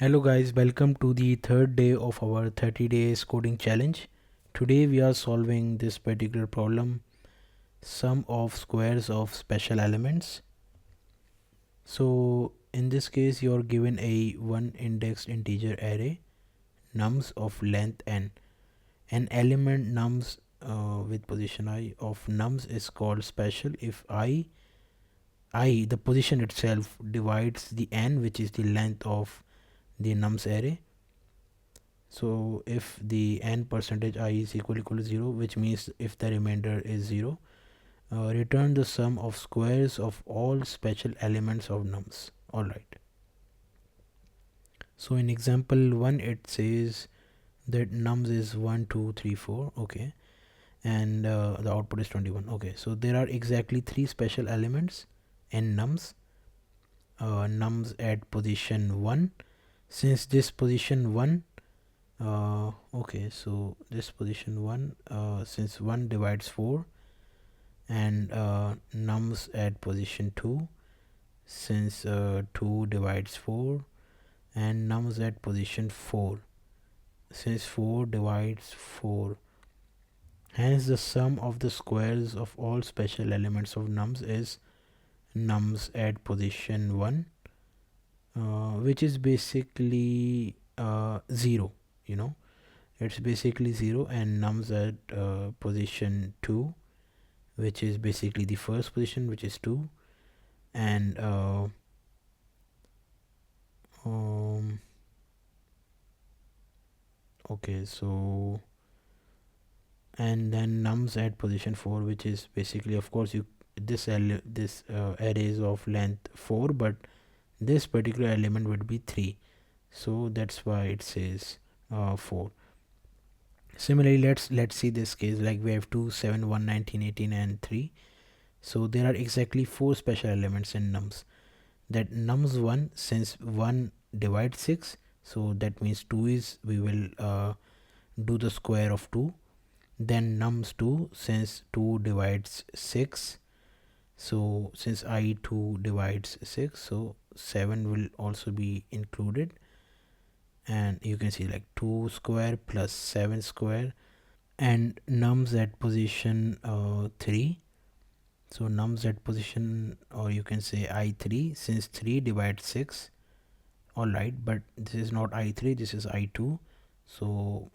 Hello guys, welcome to the third day of our 30 days coding challenge. Today we are solving this particular problem, sum of squares of special elements. So in this case you are given a one indexed integer array nums of length n. An element nums with position I of nums is called special if I the position itself divides the n, which is the length of the nums array. So if the n percentage I is equal to 0, which means if the remainder is 0, return the sum of squares of all special elements of nums. Alright. So in example 1 it says that nums is 1, 2, 3, 4. Okay. And the output is 21. Okay. So there are exactly 3 special elements in nums. Nums at position 1. Since this position 1 okay, so this position 1 since 1 divides 4, and nums at position 2 since 2 divides 4, and nums at position 4 since 4 divides 4. Hence the sum of the squares of all special elements of nums is nums at position 1, which is basically 0, it's basically 0, and nums at position 2, which is basically the first position, which is 2, and okay, so and then nums at position 4, which is basically, of course, this array is of length 4, but this particular element would be 3, so that's why it says 4. Similarly, let's see this case, like we have 2, 7, 1, 19, 18, and 3. So there are exactly 4 special elements in nums. That nums 1, since 1 divides 6, so that means 2 is, we will do the square of 2. Then nums 2, since 2 divides 6, so since I2 divides 6, so 7 will also be included, and you can see like 2 square plus 7 square. And nums at position 3, so nums at position, or you can say I3, since 3 divides 6. Alright, but this is not I3, this is I2. So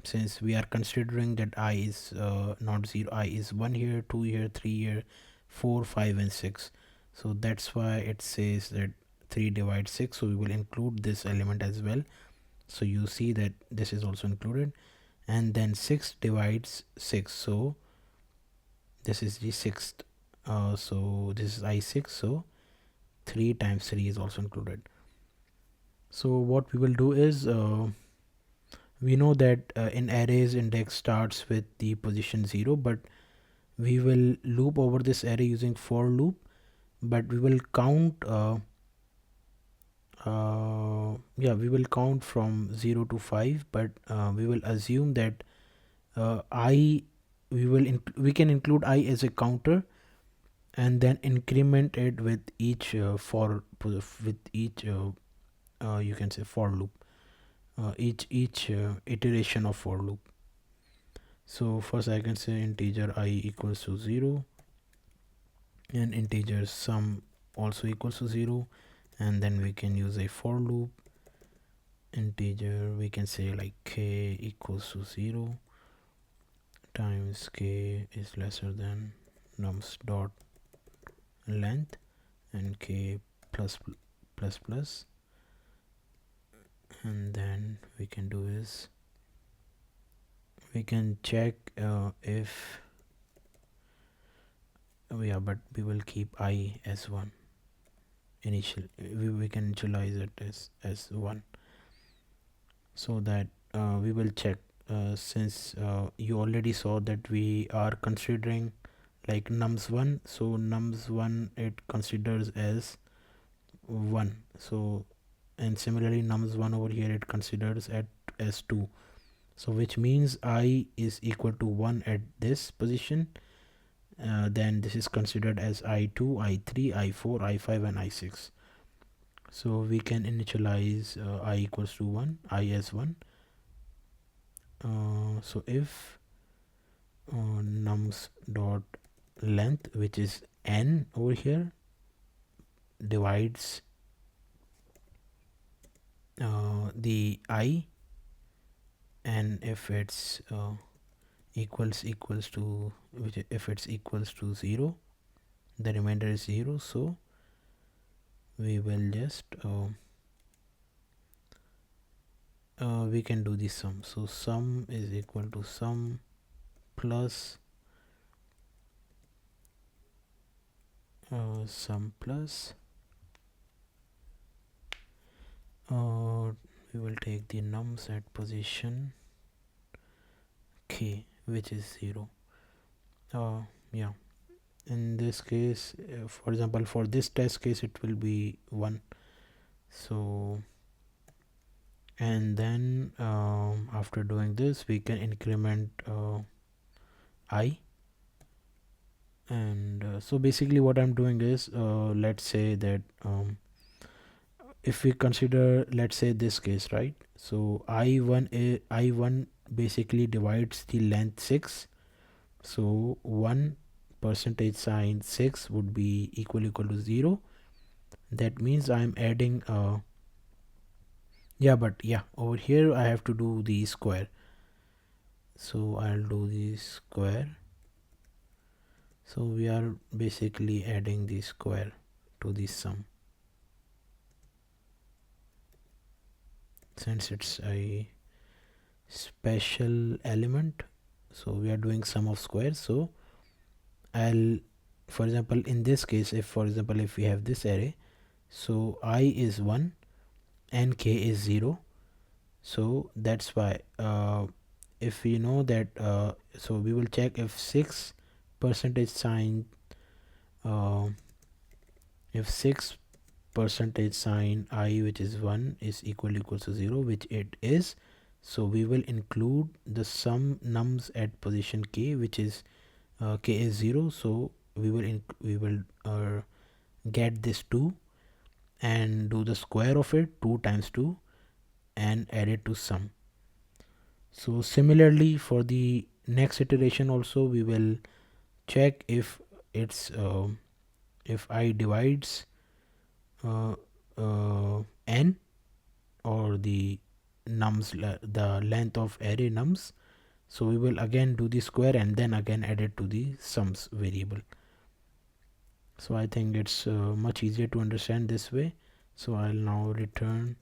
since we are considering that I is not 0, I is 1 here, 2 here, 3 here, 4, 5, and 6. So that's why it says that 3 divides 6, so we will include this element as well. So you see that this is also included. And then 6 divides 6, so this is the 6th, so this is I6, so 3 times 3 is also included. So what we will do is, we know that in arrays index starts with the position 0, but we will loop over this array using for loop, but we will count we will count from 0 to 5, but we will assume that we can include I as a counter, and then increment it with each you can say for loop, each iteration of for loop. So first I can say integer I equals to 0, and integer sum also equals to 0, and then we can use a for loop. Integer, we can say like k equals to 0 times k is lesser than nums dot length and k plus plus plus. And then we can do is we can check if but we will keep I as 1 initial. We can initialize it as 1, so that we will check, since you already saw that we are considering like nums 1, so nums 1 it considers as 1, so, and similarly nums 1 over here it considers as 2, so which means I is equal to 1 at this position. Then this is considered as I2, I3, I4, I5, and I6. So we can initialize I equals to 1, I as 1. So if nums dot length, which is n over here, divides the I, and if it's equals to, which if it's equals to 0, the remainder is 0. So we will just we can do the sum. So sum is equal to sum plus sum plus we will take the nums at position k, which is 0. Yeah, in this case, for example, for this test case it will be 1. So and then after doing this we can increment I, and so basically what I'm doing is let's say that if we consider, let's say, this case, right? So I1 basically divides the length 6. So 1 percentage sign 6 would be equal to 0. That means I'm adding yeah, but yeah, over here I have to do the square. So I'll do the square. So we are basically adding the square to the sum, since it's a special element. So we are doing sum of squares. So I'll, for example, in this case, if for example if we have this array, so I is 1 and k is 0. So that's why if we know that so we will check if 6 percentage sign uh, if 6 percentage sign I, which is 1, is equals to 0, which it is. So we will include the sum nums at position k, which is k is 0. So we will get this 2 and do the square of it, 2 times 2, and add it to sum. So similarly for the next iteration also we will check if it's if I divides n, or the the length of array nums. So we will again do the square and then again add it to the sums variable. So I think it's much easier to understand this way. So I'll now return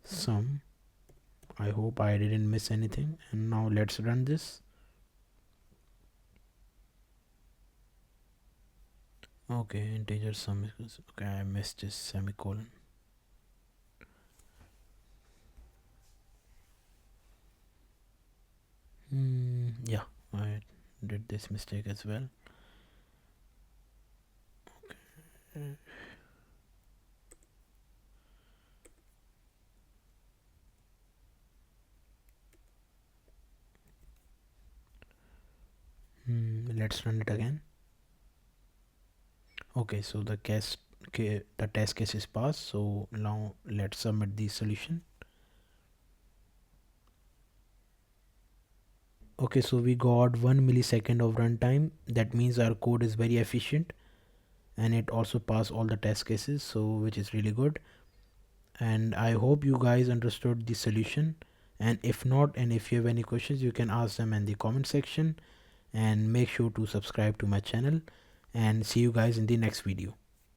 sum. I hope I didn't miss anything, and now let's run this. Okay, integer sum is, okay, I missed this semicolon. Yeah, I did this mistake as well. Okay. Let's run it again. Okay, so the test case is passed. So now let's submit the solution. Okay, so we got 1 millisecond of runtime. That means our code is very efficient, and it also passed all the test cases, so which is really good. And I hope you guys understood the solution, and if not, and if you have any questions, you can ask them in the comment section, and make sure to subscribe to my channel, and see you guys in the next video.